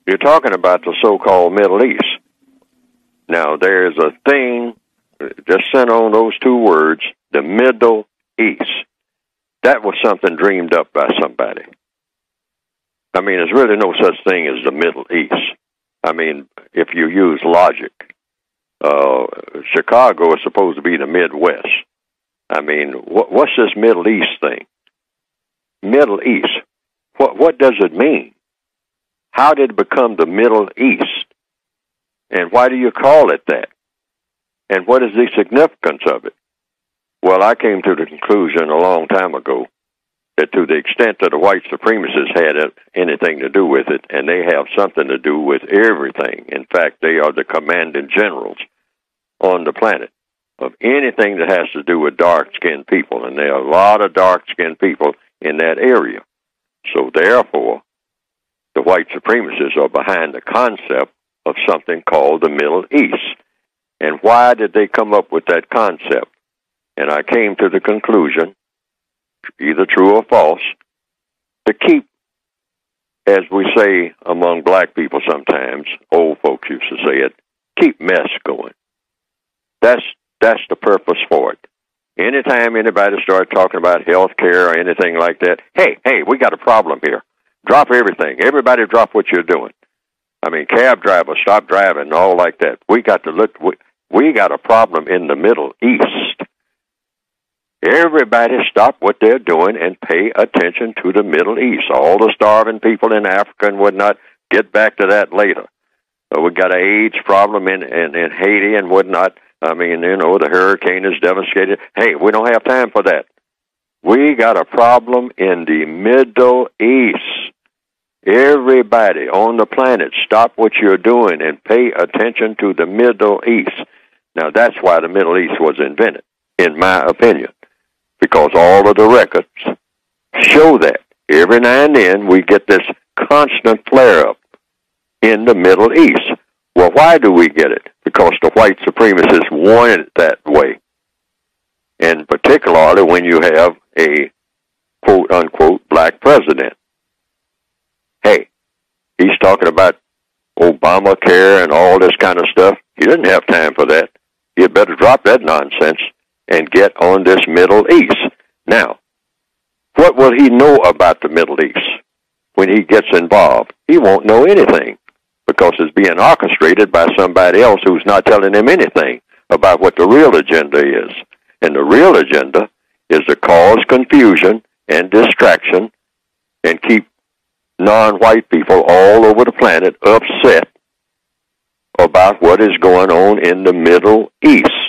You're talking about the so-called Middle East. Now, there's a thing, just sent on those two words, the Middle East. That was something dreamed up by somebody. I mean, there's really no such thing as the Middle East. I mean, if you use logic, Chicago is supposed to be the Midwest. I mean, what's this Middle East thing? Middle East. What does it mean? How did it become the Middle East? And why do you call it that? And what is the significance of it? Well, I came to the conclusion a long time ago that to the extent that the white supremacists had anything to do with it, and they have something to do with everything. In fact, they are the commanding generals on the planet of anything that has to do with dark-skinned people, and there are a lot of dark-skinned people in that area. So therefore, the white supremacists are behind the concept of something called the Middle East. And why did they come up with that concept? And I came to the conclusion, either true or false, to keep, as we say among black people sometimes, old folks used to say it, keep mess going. That's the purpose for it. Anytime anybody starts talking about health care or anything like that, hey, we got a problem here. Drop everything. Everybody drop what you're doing. I mean, cab drivers, stop driving and all like that. We got to look. We got a problem in the Middle East. Everybody stop what they're doing and pay attention to the Middle East. All the starving people in Africa and whatnot, get back to that later. We got an AIDS problem in Haiti and whatnot. I mean, the hurricane is devastated. Hey, we don't have time for that. We got a problem in the Middle East. Everybody on the planet, stop what you're doing and pay attention to the Middle East. Now, that's why the Middle East was invented, in my opinion, because all of the records show that. Every now and then, we get this constant flare-up in the Middle East. Well, why do we get it? Because the white supremacists wanted it that way. And particularly when you have a quote-unquote black president. Hey, he's talking about Obamacare and all this kind of stuff. He doesn't have time for that. You better drop that nonsense and get on this Middle East. Now, what will he know about the Middle East when he gets involved? He won't know anything because it's being orchestrated by somebody else who's not telling him anything about what the real agenda is. And the real agenda is to cause confusion and distraction and keep non-white people all over the planet upset about what is going on in the Middle East.